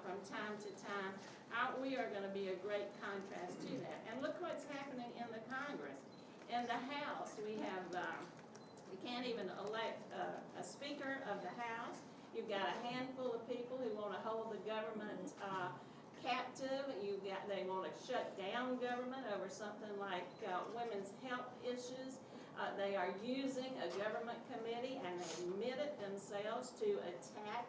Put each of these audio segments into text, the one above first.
from time to time, we are going to be a great contrast to that. And look what's happening in the Congress. In the House, we have, we can't even elect a Speaker of the House. You've got a handful of people who want to hold the government captive. They want to shut down government over something like women's health issues. They are using a government committee, and they admitted themselves to attack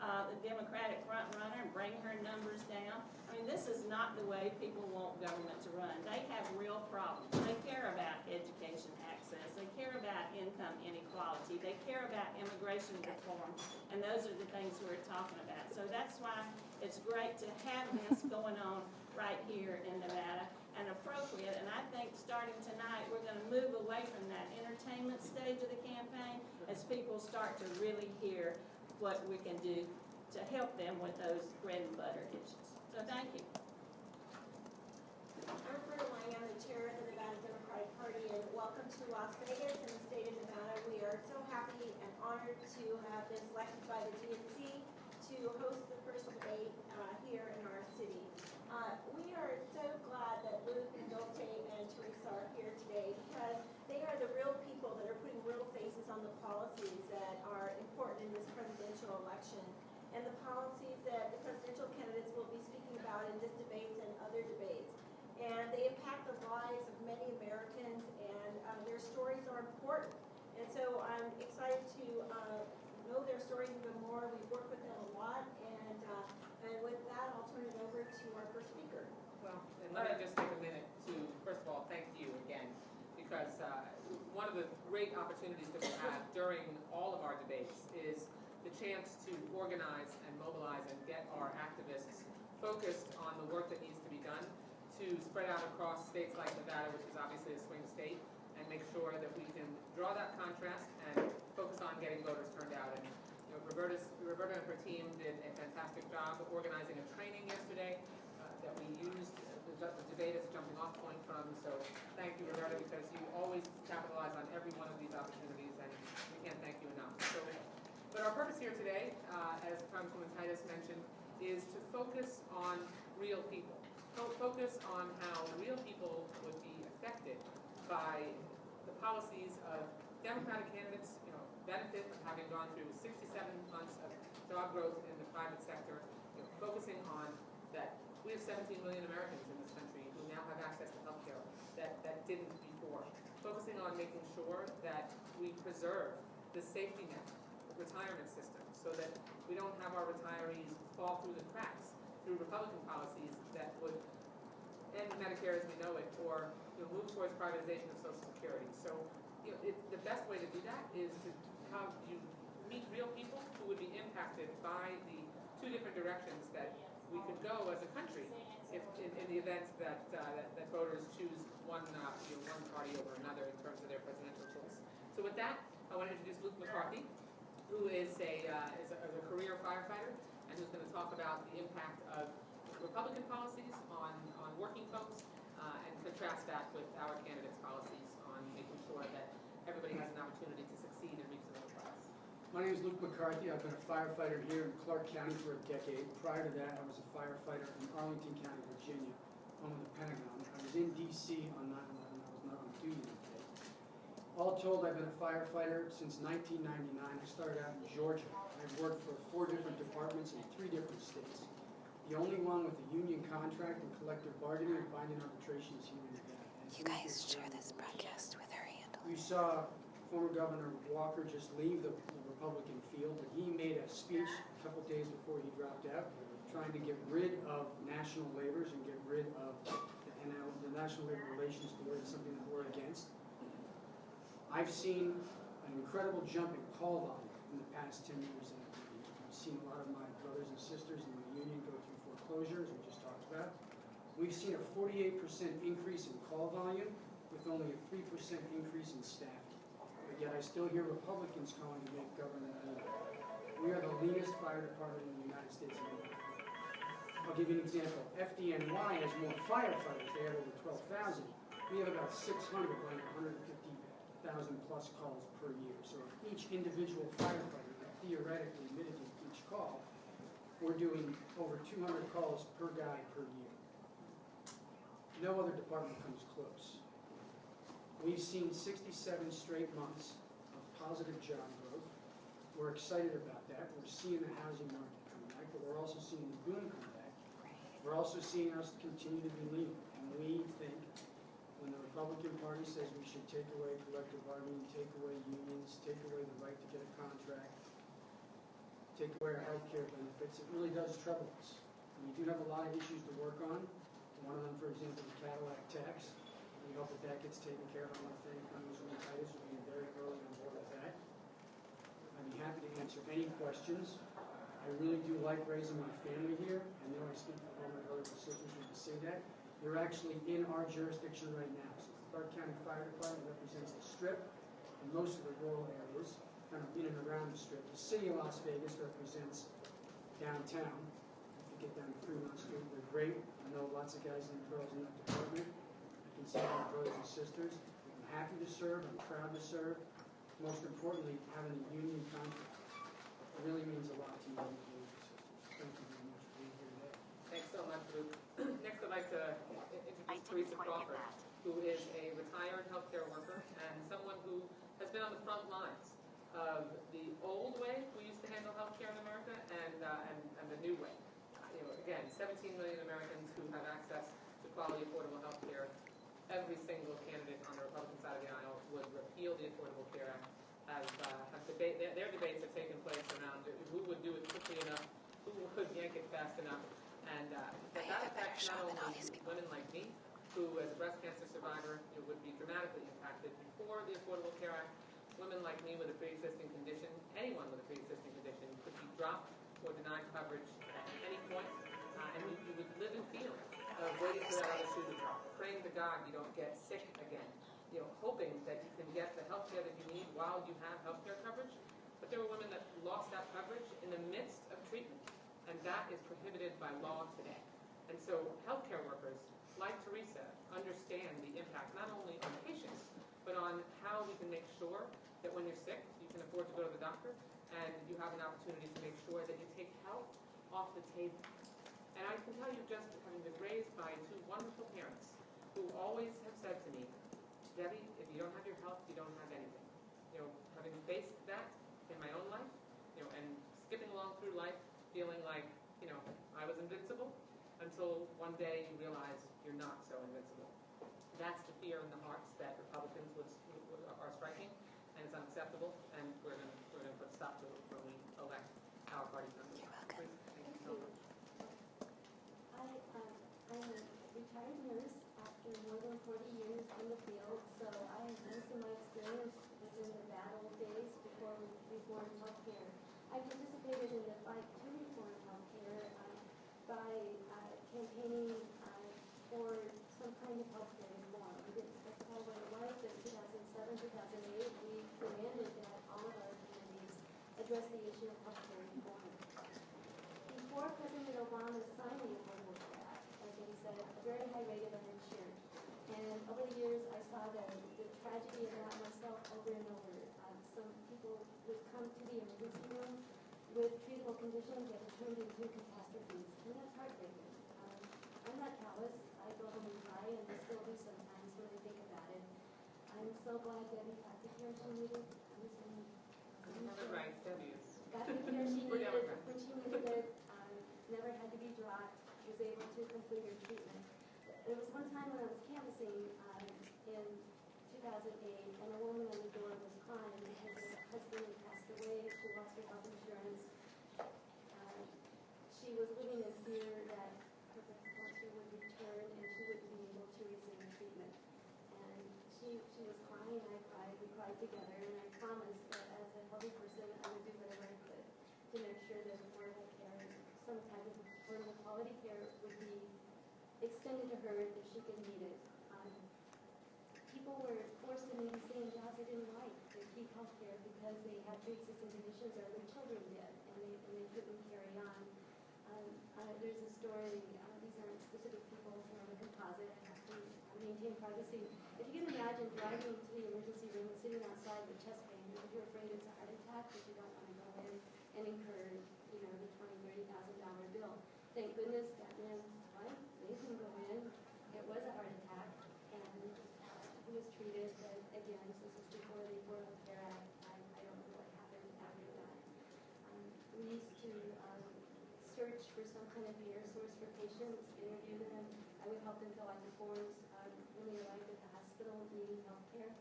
the Democratic front runner and bring her numbers down. I mean, this is not the way people want government to run. They have real problems. They care about education access. They care about income inequality. They care about immigration reform. And those are the things we're talking about. So that's why it's great to have this going on right here in Nevada, and appropriate. And I think starting tonight, we're going to move away from that entertainment stage of the campaign as people start to really hear what we can do to help them with those bread and butter issues. So thank you. I'm Roberta Lang. I'm the chair of the Nevada Democratic Party, and welcome to Las Vegas and the state of Nevada. We are so happy and honored to have been selected by the DNC to host the first debate here in our city. We are so glad that Luke and Dolte and Teresa are here today, because they are the real people that are putting real faces on the policies that are important in this presidential election, and the policies that the presidential candidates will be speaking about in this debate and other debates. And they impact the lives of many Americans, and their stories are important. And so I'm excited to know their stories even more. We've worked with them a lot, and with that, I'll turn it over to our first speaker. Well, and let me just take a minute to, first of all, thank you again, because one of the great opportunities that we have during all of our debates is the chance to organize and mobilize and get our activists focused on the work that needs to be done to spread out across states like Nevada, which is obviously a swing state, and make sure that we can draw that contrast and focus on getting voters turned out. And you know, Roberta and her team did a fantastic job of organizing a training yesterday that we used the debate as a jumping off point from. So thank you, Roberta, because you always capitalize on every one of these opportunities, and we can't thank you enough. So, but our purpose here today, as Congresswoman Titus mentioned, is to focus on real people. Focus on how real people would be affected by the policies of Democratic candidates, benefit from having gone through 67 months of job growth in the private sector, focusing on that we have 17 million Americans in this country who now have access to health care that didn't before. Focusing on making sure that we preserve the safety net, the retirement system, so that we don't have our retirees fall through the cracks through Republican policies that would end Medicare as we know it, or move towards privatization of Social Security. So, the best way to do that is to have you meet real people who would be impacted by the two different directions that we could go as a country, if in the event that that voters choose one party over another in terms of their presidential choice. So, with that, I want to introduce Luke McCarthy, who is a career firefighter, and who's going to talk about the impact of Republican policies on working folks, and contrast that with our candidates' policies on making sure that everybody has an opportunity to succeed and reach the middle class. My name is Luke McCarthy. I've been a firefighter here in Clark County for a decade. Prior to that, I was a firefighter in Arlington County, Virginia, home of the Pentagon. I was in D.C. on 9/11. I was not on duty that day. All told, I've been a firefighter since 1999. I started out in Georgia. I've worked for 4 different departments in 3 different states. The only one with a union contract and collective bargaining and binding arbitration is here in Nevada. You guys share this broadcast with her handle. You saw former Governor Walker just leave the Republican field, but he made a speech a couple days before he dropped out, trying to get rid of national labors and get rid of the National Labor Relations Board. It's something that we're against. I've seen an incredible jump in call volume in the past 10 years. I've seen a lot of my brothers and sisters in the union go through foreclosures, we just talked about. We've seen a 48% increase in call volume with only a 3% increase in staffing. But yet I still hear Republicans calling to make government lean. We are the leanest fire department in the United States of America. I'll give you an example. FDNY has more firefighters. They have over 12,000. We have about 600, like 150,000 plus calls per year. So if each individual firefighter could theoretically mitigate each call, we're doing over 200 calls per guy per year. No other department comes close. We've seen 67 straight months of positive job growth. We're excited about that. We're seeing the housing market come back, but we're also seeing the boom come back. We're also seeing us continue to be lean. And we think when the Republican Party says we should take away collective bargaining, take away unions, take away the right to get a contract, take away our health care benefits, it really does trouble us. We do have a lot of issues to work on. One of them, for example, the Cadillac tax. We hope that that gets taken care of. I want to thank Congresswoman Titus for being very early on board with that. I'd be happy to answer any questions. I really do like raising my family here. I know I speak for all my brothers and sisters when I say that. You're actually in our jurisdiction right now. So the Clark County Fire Department represents the Strip and most of the rural areas, kind of in and around the Strip. The city of Las Vegas represents downtown. If you get down to Fremont Street, they're great. I know lots of guys and girls in that department. I consider my brothers and sisters. I'm happy to serve. I'm proud to serve. Most importantly, having a union contract really means a lot to you, brothers and sisters. Thank you very much for being here today. Thanks so much, Luke. Next, I'd like to introduce Teresa Crawford, who is a retired healthcare worker and someone who has been on the front lines of the old way we used to handle healthcare in America and the new way. Again, 17 million Americans who have access to quality, affordable healthcare. Every single candidate on the Republican side of the aisle would repeal the Affordable Care Act. Their debates have taken place around who would do it quickly enough, who would yank it fast enough, and that affects not only women like me, who as a breast cancer survivor would be dramatically impacted before the Affordable Care Act. Women like me with a pre-existing condition, anyone with a pre-existing condition, could be dropped or denied coverage at any point, and you would live in fear of waiting for that other shoe to drop, praying to God you don't get sick again, hoping that you can get the health care that you need while you have health care coverage. But there were women that lost that coverage in the midst of treatment, and that is prohibited by law today. And so healthcare workers, like Teresa, understand the impact not only on patients, but on how we can make sure that when you're sick, you can afford to go to the doctor, and you have an opportunity to make sure that you take health off the table. And I can tell you, just having been raised by two wonderful parents who always have said to me, Debbie, if you don't have your health, you don't have anything. Having faced that in my own life, and skipping along through life, feeling like, I was invincible, until one day you realize you're not so invincible. That's the fear in the hearts that Republicans are striking, and it's unacceptable, and we're going to put a stop to it when we elect our party members. You're welcome. Thank you so much. I'm a retired nurse after more than 40 years in the field, so I have most of my experience within the bad old days before we reformed healthcare. I participated in the fight to reform healthcare by campaigning for some kind of healthcare reform. That's how it was in 2007, 2008. We demanded that all of our communities address the issue of healthcare reform. Before President Obama signed the Affordable Care Act, like he said, a very high rate of uninsured. And over the years, I saw the tragedy of that myself over and over. Some people would come to the emergency room with treatable conditions that had turned into catastrophes, and that's heartbreaking. I'm not callous. I go home and cry, and I still do sometimes when I think about it. I'm so glad Debbie got the care she needed. Right, Debbie is. Got the care she needed when she needed it. Never had to be dropped. Was able to complete her treatment. There was one time when I was canvassing in 2008, and a woman on the door was crying because her husband had passed away. She lost her health insurance. She was living in fear that her breast cancer would return and she wouldn't be able to receive treatment. And she was crying, I cried, we cried together, and I promised that as a healthy person, I would do whatever I could to make sure that affordable care, some type of affordable quality care, would be extended to her if she could need it. People were forced to maybe stay in jobs they didn't like to keep health care because they had pre-existing conditions or their children did, and they couldn't carry on. There's a story, these aren't specific people from a composite, I have to maintain privacy. If you can imagine driving to the emergency room and sitting outside with chest pain because you're afraid it's a heart attack, but you don't want to go in and incur the $20,000-$30,000 bill. Thank goodness that man's wife, they didn't go in. It was a heart attack, and he was treated, but again, since it's before the Affordable Care Act, I don't know what happened after that. We used to search for some kind of air source for patients, interview them. I would help them fill out the forms when they arrived at the hospital needing health care.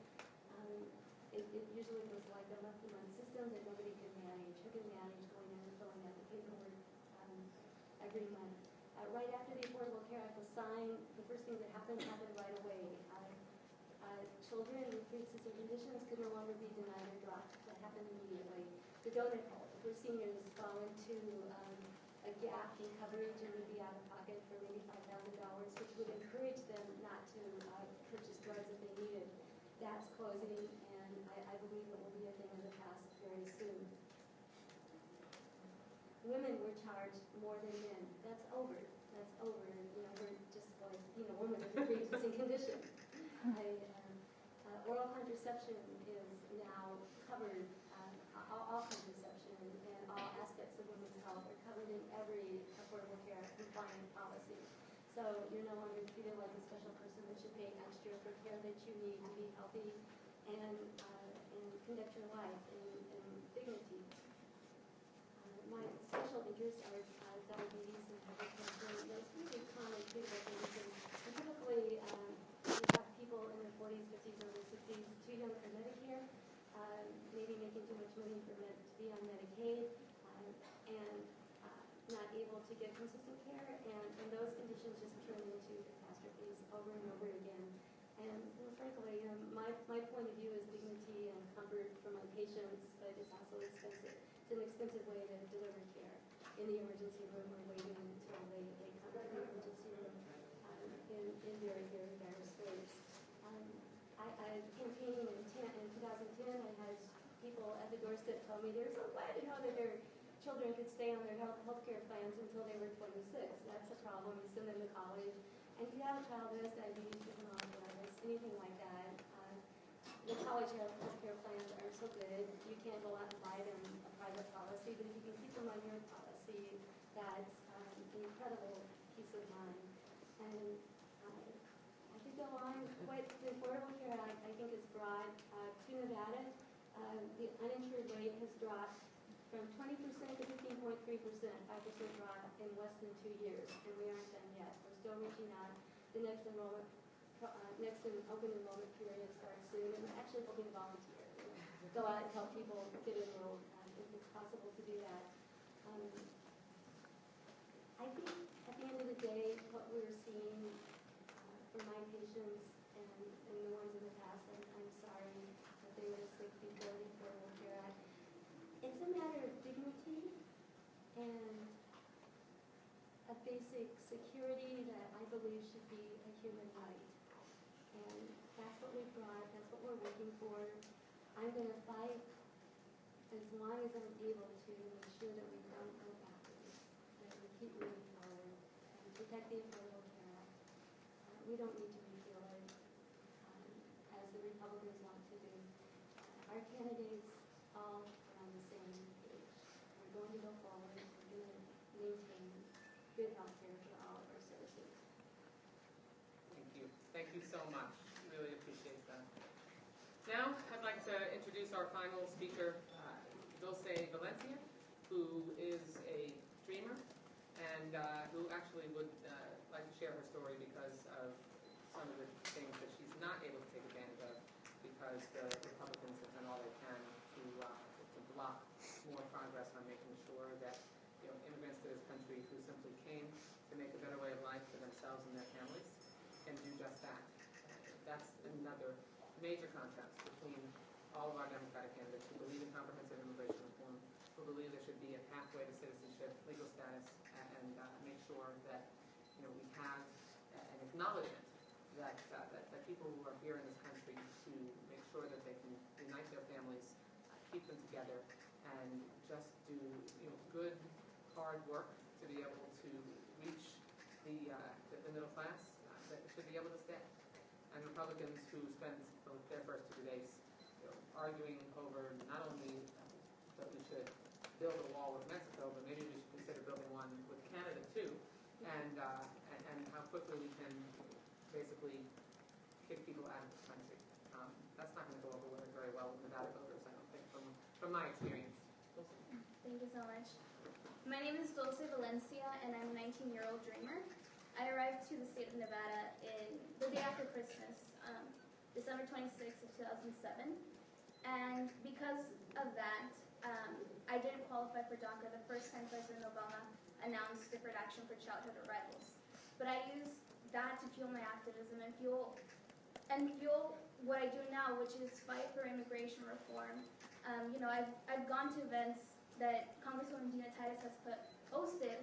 It usually was like a month-to-month system that nobody could manage. Who can manage going in and filling out the paperwork every month? Right after the Affordable Care Act was signed, the first thing that happened right away. Children with pre-existing conditions could no longer be denied or dropped. That happened immediately. The donut hole, where seniors fall into a gap in coverage and would be out of pocket for maybe $5,000, which would encourage them not to purchase drugs if they needed. That's closing, and I believe it will be a thing of the past very soon. Women were charged more than men. That's over. That's over. We're just like, women with a pre-existing condition. Oral contraception is now covered, all contraception and all aspects of women's health are covered in every Affordable Care compliant policy. So you're no longer treated like a special person that should pay extra for care that you need to be healthy and conduct your life in dignity. My special interests are diabetes and hypertension. Those really chronic treatable conditions. And typically, you have people in their 40s, 50s, or 60s, too young for Medicare, maybe making too much money to be on Medicaid, and not able to get consistent care, and those conditions just turn into catastrophes over and over again. And frankly, my point of view is dignity and comfort for my patients, but it's also expensive. It's an expensive way to deliver care in the emergency room or waiting until they come to the emergency room in very, very dire straits. I campaigned in 2010. I had people at the doorstep tell me they were so glad to know that their children could stay on their health care plans until they were 26. That's a problem. You send them to college. And if you have a child who has diabetes, juvenile arthritis, anything like that, the college health care plans are so good. You can't go out and buy them a private policy, but if you can keep them on your policy, that's an incredible peace of mind. And I could go on. What the Affordable Care Act, I think, is broad. To Nevada, the uninsured rate has dropped from 20% to 15.3%, 5% drop in less than 2 years, and we aren't done yet. We're still reaching out. The next open enrollment period starts soon, and we're actually hoping to volunteer. Go out and help people get enrolled if it's possible to do that. I think at the end of the day, what we're seeing for my patients and the ones in the past, I'm sorry that they were sick before the Affordable Care Act. It's a matter of dignity and a basic security that I believe should be a human right. And that's what we've brought, that's what we're working for. I'm going to fight as long as I'm able to make sure that we don't go backwards, that we keep moving forward and protect the Affordable Care Act. We don't need to repeal it as the Republicans want to do. Our candidates all are on the same page. We're going to go forward. We're going to maintain good health care for all of our citizens. Thank you. Thank you so much. Really appreciate that. Now, I'd like to introduce our final speaker, Dulce Valencia, who is a dreamer and who actually would like to share her story because of some of the things that she's not able to take advantage of because the Republicans have done all they can to block more progress on making sure that immigrants to this country who simply came to make a better way of life for themselves and their families can do just that. That's another major contrast between all of our Democratic candidates who believe in comprehensive immigration reform, who believe there should be a pathway to citizenship, legal status, and make sure that we have an acknowledgement that people who are here in this country to make sure that they can unite their families, keep them together, and just do good, hard work to be able to reach the middle class that should be able to stay. And Republicans who spend their first 2 days arguing over not only that we should build a wall with Mexico, but maybe we and how quickly we can basically kick people out of this country. That's not going to go over very well with Nevada voters, I don't think, from my experience. Thank you so much. My name is Dulce Valencia, and I'm a 19-year-old dreamer. I arrived to the state of Nevada in the day after Christmas, December 26th of 2007. And because of that, I didn't qualify for DACA the first time President Obama announced deferred action for childhood arrivals. But I used that to fuel my activism and fuel what I do now, which is fight for immigration reform. I've gone to events that Congresswoman Dina Titus has hosted,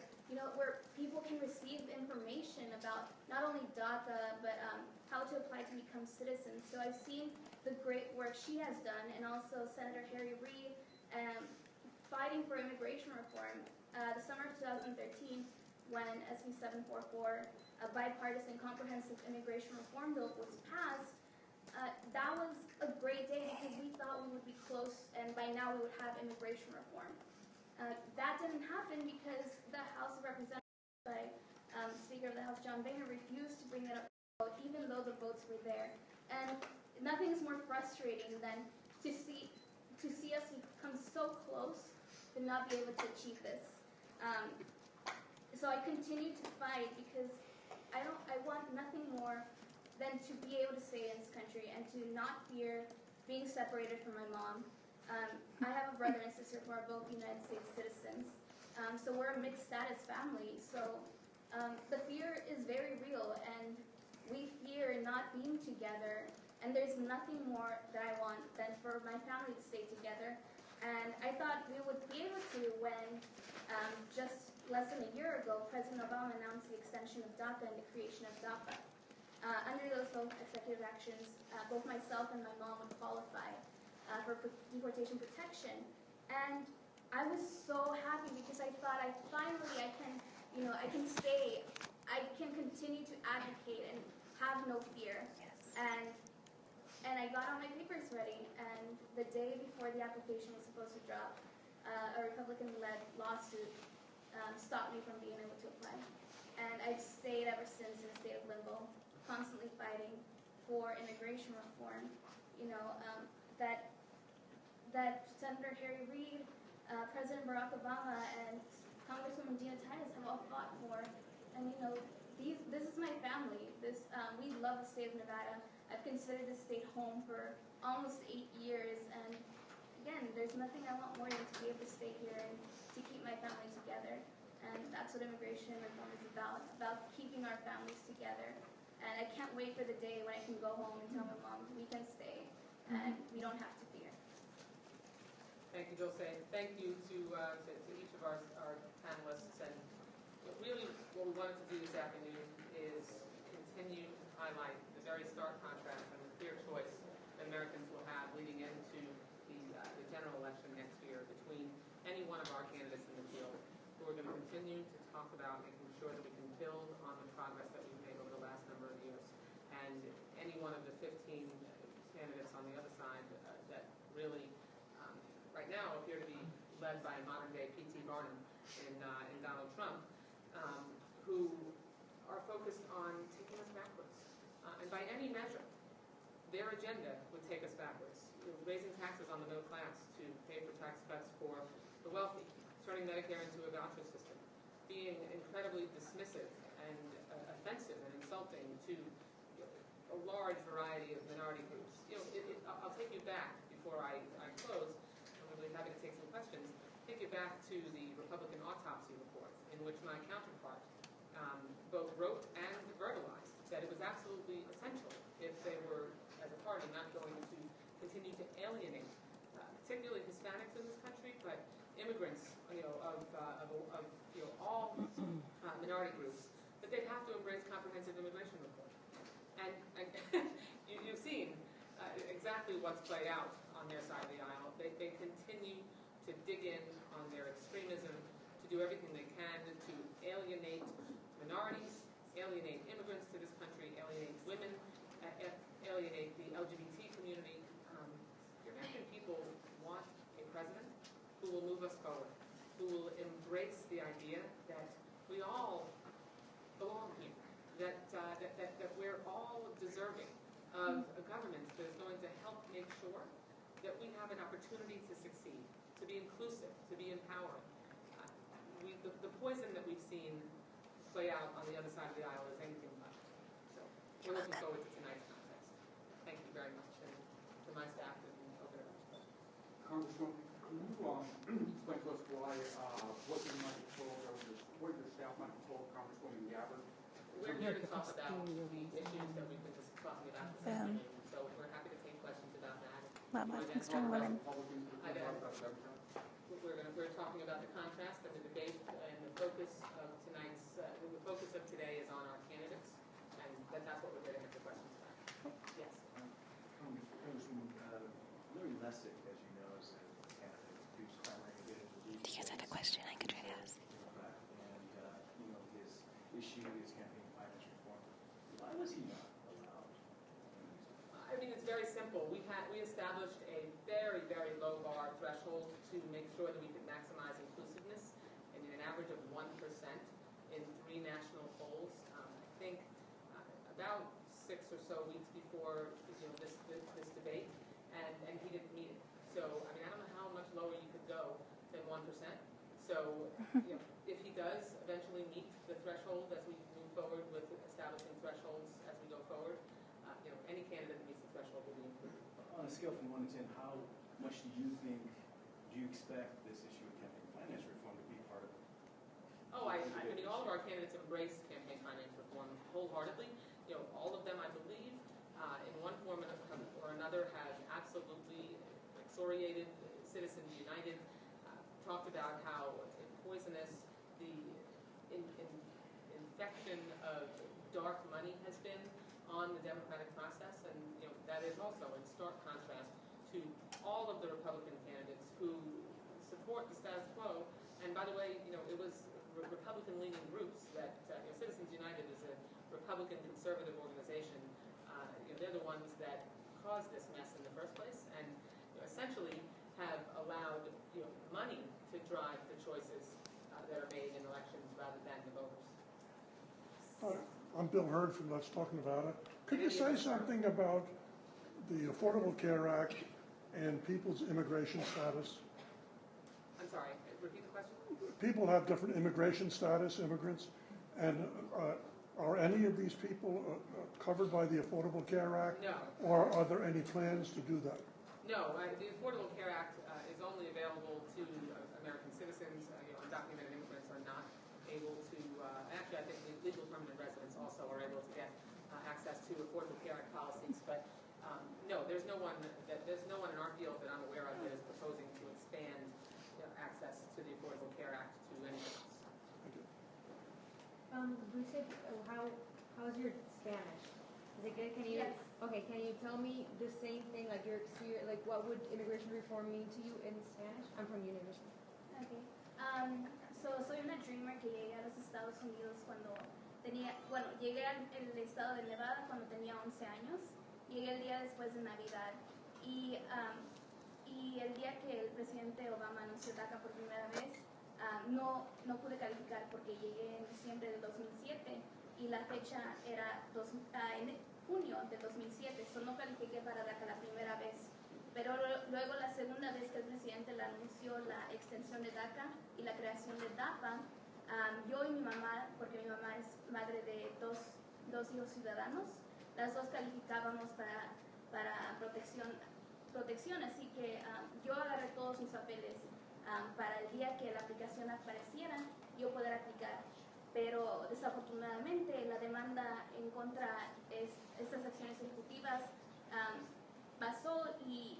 where people can receive information about not only DACA, but how to apply to become citizens. So I've seen the great work she has done, and also Senator Harry Reid fighting for immigration reform. The summer of 2013, when SB 744, a bipartisan comprehensive immigration reform bill, was passed, that was a great day because we thought we would be close and by now we would have immigration reform. That didn't happen because the House of Representatives, by Speaker of the House John Boehner, refused to bring it up, even though the votes were there. And nothing is more frustrating than to see us come so close to not be able to achieve this. So I continue to fight because I want nothing more than to be able to stay in this country and to not fear being separated from my mom. I have a brother and sister who are both United States citizens. So we're a mixed status family. So the fear is very real, and we fear not being together. And there's nothing more that I want than for my family to stay together. And I thought we would be able to when just less than a year ago, President Obama announced the extension of DACA and the creation of DACA. Under those both executive actions, both myself and my mom would qualify for deportation protection. And I was so happy because I thought I can stay, I can continue to advocate and have no fear. And I got all my papers ready, and the day before the application was supposed to drop, a Republican-led lawsuit stopped me from being able to apply. And I've stayed ever since in a state of limbo, constantly fighting for immigration reform, that Senator Harry Reid, President Barack Obama, and Congresswoman Dina Titus have all fought for. And this is my family. We love the state of Nevada. I've considered this state home for almost 8 years, and again, there's nothing I want more than to be able to stay here and to keep my family together. And that's what immigration reform is about keeping our families together. And I can't wait for the day when I can go home and tell my mom we can stay and we don't have to fear. Thank you, Dulce. Thank you to each of our panelists. And really what we wanted to do this afternoon is continue to highlight the very stark contrast and the clear choice that Americans will have leading into the general election next year between any one of our candidates in the field who are going to continue to talk about making sure that we can build on the progress that we've made over the last number of years, and any one of the 15 candidates on the other side that really right now appear to be led by modern-day P.T. Barnum in Donald Trump, who are focused on taking us backwards. And by any measure, their agenda would take us backwards. Raising taxes on the middle class to pay for tax cuts for the wealthy, turning Medicare into a voucher system, being incredibly dismissive and offensive and insulting to a large variety of minority groups. I'll take you back before I close. I'm really happy to take some questions. Take you back to the Republican autopsy report, in which my counterpart both wrote and verbalized that it was absolutely essential if they were, as a party, not going to continue to alienate, particularly Hispanics in this country, but immigrants, of all minority groups, that they'd have to embrace comprehensive immigration reform. And you've seen exactly what's played out on their side of the aisle. They continue to dig in on their extremism, to do everything they can to alienate minorities, alienate immigrants to this country, alienate women, alienate the LGBT community. The American people want a president who will move us forward, who will embrace the idea that we all that we have an opportunity to succeed, to be inclusive, to be empowering. The poison that we've seen play out on the other side of the aisle is anything but. So we're looking forward to tonight's contest. Thank you very much, and to my staff and over there. Congresswoman, can you explain to us why, what you might have told, or what your staff might have told Congresswoman Gabbard? We're here to talk about the issues that we've been just talking about this afternoon, so we're happy to take questions about that. Mama, extreme women. We're talking about the contrast and the debate, and the focus of tonight's, the focus of today is on our candidates, and that's what we're getting at the questions about. Yes. Congresswoman, Larry Lessig, as you know, is a candidate who's clamoring to get into the Do you guys have a question I could try to ask? And, his issue is campaign finance reform. Why was he not allowed? I mean, it's very simple. We established a very, very low bar threshold to make sure that we could maximize inclusiveness, and an average of 1% in 3 national polls. I think about 6 or so weeks before this debate, and he didn't meet it. So I mean, I don't know how much lower you could go than 1%. So if he does eventually meet the threshold as we move forward with establishing thresholds as we go forward, any candidate that meets the threshold will be included. On a scale from 1 to 10, how much do you expect this issue of campaign finance reform to be part of it? Oh, I mean, all of our candidates embrace campaign finance reform wholeheartedly. All of them, I believe, in one form or another, have absolutely excoriated Citizens United, talked about how poisonous the infection of dark money has been on the democratic process, and that is also in stark contrast to all of the Republican candidates who support the status quo. And by the way, it was Republican-leaning groups that Citizens United is a Republican conservative organization. They're the ones that caused this mess in the first place, and essentially have allowed money to drive the choices that are made in elections rather than the voters. I'm Bill Hurd from Let's Talking About It. Could you say something about the Affordable Care Act and people's immigration status? I'm sorry, repeat the question? People have different immigration status, immigrants, and are any of these people covered by the Affordable Care Act? No. Or are there any plans to do that? No, the Affordable Care Act is only available to American citizens. Undocumented immigrants are not able to, actually I think the legal permanent residents also are able to get access to Affordable Care Act policies, but no, there's no one in our field that I'm aware of that is proposing to expand access to the Affordable Care Act to anyone else. Lucid, how's your Spanish? Is it good? Can you? Yes. Okay, can you tell me the same thing, like your experience, like what would immigration reform mean to you in Spanish? I'm from university. Okay. Soy una dreamer que llegué a los Estados Unidos cuando llegué al estado de Nevada cuando tenía 11 años. Llegué el día después de Navidad y el día que el presidente Obama anunció DACA por primera vez, no pude calificar porque llegué en diciembre del 2007 y la fecha era en junio del 2007, no califiqué para DACA la primera vez. Pero luego la segunda vez que el presidente le anunció la extensión de DACA y la creación de DAPA, yo y mi mamá, porque mi mamá es madre de dos hijos ciudadanos, las dos calificábamos para protección, así que yo agarré todos mis papeles para el día que la aplicación apareciera, yo poder aplicar. Pero desafortunadamente la demanda en contra de estas acciones ejecutivas pasó y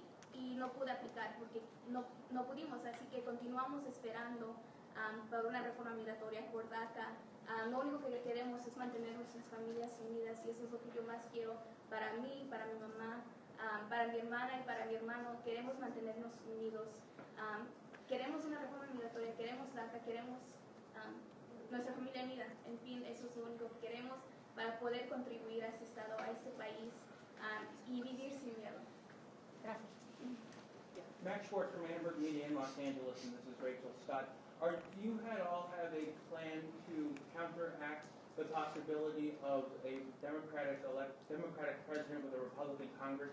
no pude aplicar porque no pudimos, así que continuamos esperando por una reforma migratoria por DACA. Lo único que queremos es mantener nuestras familias unidas y eso es lo que yo más quiero para mí, para mi mamá, para mi hermana y para mi hermano. Queremos mantenernos unidos. Queremos una reforma migratoria, queremos DACA, queremos nuestra familia unida. En fin, eso es lo único que queremos para poder contribuir a este estado, a este país y vivir sin miedo. Gracias. Max Schwartz from Annenberg Media in Los Angeles, and this is Rachel Scott. Do you all have a plan to counteract the possibility of a Democratic president with a Republican Congress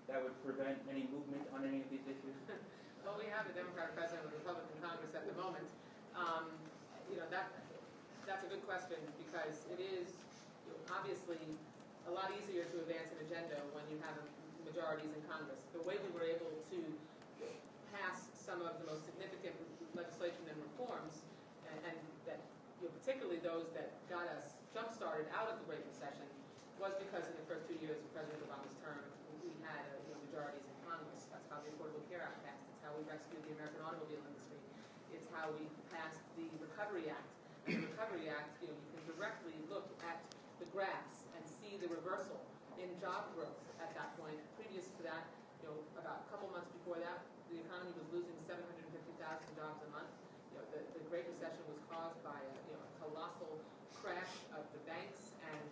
that would prevent any movement on any of these issues? Well, we have a Democratic president of the Republican Congress at the moment. That's a good question because it is obviously a lot easier to advance an agenda when you have majorities in Congress. The way we were able to pass some of the most significant legislation and reforms, and that particularly those that got us jump-started out of the Great Recession, was because in the first 2 years of President Obama's term, we had majorities in Congress. That's how the Affordable Care Act passed. It's how we rescued the American automobile industry. It's how we passed the Recovery Act. And the Recovery Act, you can directly look at the graphs and see the reversal in job growth at that point. Previous to that, about a couple months before that, the economy was losing 750,000 jobs a month. The Great Recession was caused by a colossal crash of the banks and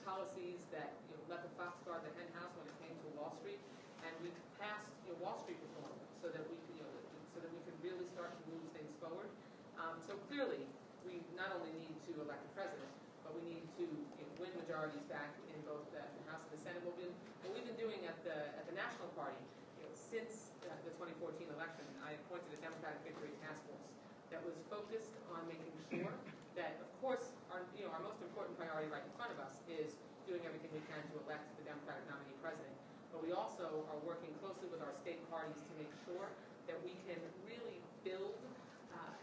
policies that let the fox guard the hen house when it came to Wall Street. And we passed Wall Street reform so that we could really start to move things forward. So clearly, we not only need to elect a president, but we need to win majorities back in both the House and the Senate. What we've been doing at the National Party, since the 2014 election, I appointed a Democratic Victory Task Force that was focused on making sure that, of course, our most important priority right in front of us is doing everything we can to elect the Democratic nominee president. But we also are working closely with our state parties to make sure that we can really build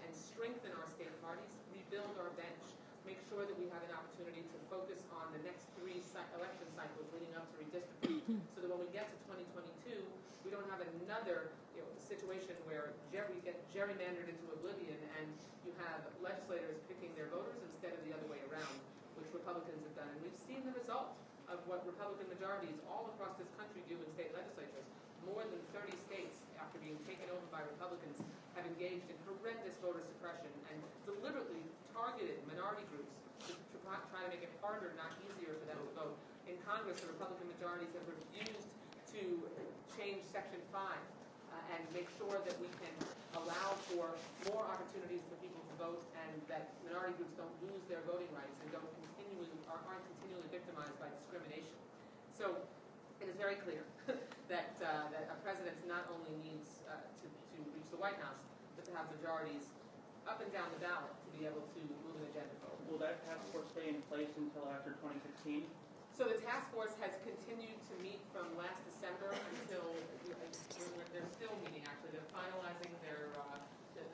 and strengthen our state parties, rebuild our bench, make sure that we have an opportunity to focus on the next 3 election cycles leading up to redistricting, so that when we get to 2022, we don't have another situation where we get gerrymandered into oblivion and you have legislators picking their voters instead of the other way around, which Republicans have done. And we've seen the result of what Republican majorities all across this country do in state legislatures. More than 30 states, after being taken over by Republicans, have engaged in horrendous voter suppression and deliberately targeted minority groups to try to make it harder, not easier, for them to vote. In Congress, the Republican majorities have refused to change Section 5 and make sure that we can allow for more opportunities for people to vote and that minority groups don't lose their voting rights and aren't continually victimized by discrimination. So it is very clear that a president not only needs to reach the White House, but to have majorities up and down the ballot to be able to move an agenda forward. Will that task force stay in place until after 2016? So the task force has continued to meet from last December until they're still meeting. Actually, they're finalizing their the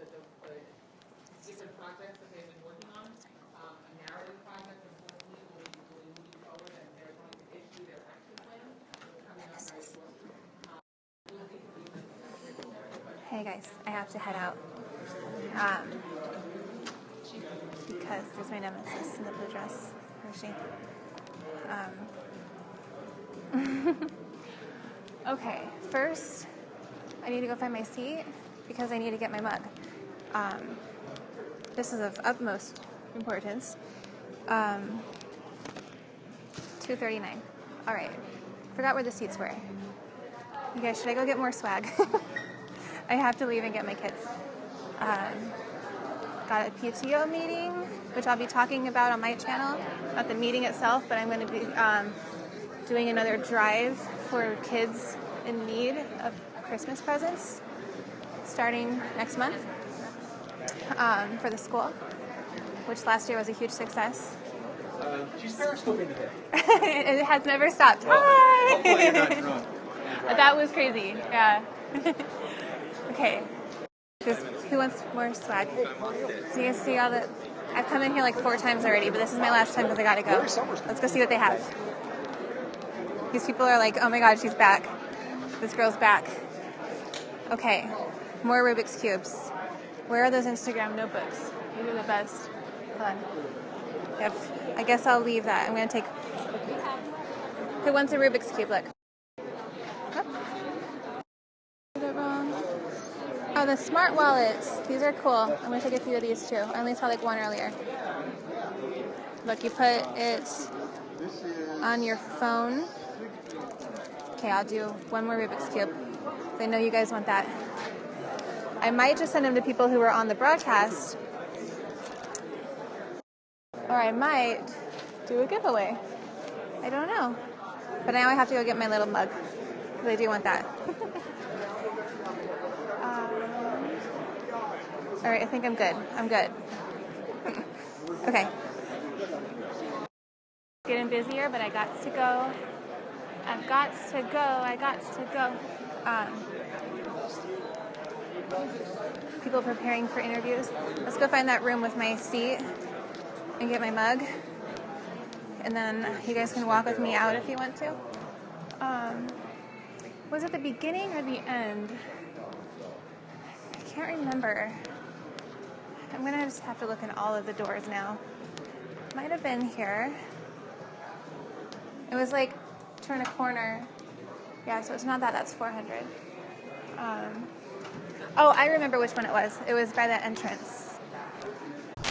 different projects that they've been working on. A narrative project, unfortunately, will be moving forward, and they're going to issue their action plan coming up very shortly. Hey guys, I have to head out. Because there's my nemesis in the blue dress. Where is she? Okay, first, I need to go find my seat because I need to get my mug. This is of utmost importance. 2:39. All right. Forgot where the seats were. You guys, should I go get more swag? I have to leave and get my kids. Got a PTO meeting, which I'll be talking about on my channel. Not the meeting itself, but I'm going to be doing another drive for kids in need of Christmas presents starting next month for the school, which last year was a huge success. She's periscoping today. It has never stopped. Well, Hi! hopefully you're not drunk. That was crazy, yeah. Okay. Who wants more swag? So you guys see all the... I've come in here like 4 times already, but this is my last time because I gotta go. Let's go see what they have. These people are like, oh my god, she's back. This girl's back. Okay. More Rubik's Cubes. Where are those Instagram notebooks? These are the best. Hold on. Yep. I guess I'll leave that. I'm gonna take... Who wants a Rubik's Cube? Look. Oh, the smart wallets. These are cool. I'm going to take a few of these too. I only saw like one earlier. Look, you put it on your phone. Okay, I'll do one more Rubik's Cube. I know you guys want that. I might just send them to people who were on the broadcast. Or I might do a giveaway. I don't know. But now I have to go get my little mug. because I do want that. All right, I think I'm good. I'm good. Okay. Getting busier, but I got to go. I've got to go. I got to go. People preparing for interviews. Let's go find that room with my seat and get my mug. And then you guys can walk with me out if you want to. Was it the beginning or the end? I can't remember. I'm gonna just have to look in all of the doors now. Might have been here. It was like turn a corner. Yeah, so it's not that. That's 400. Oh, I remember which one it was. It was by the entrance.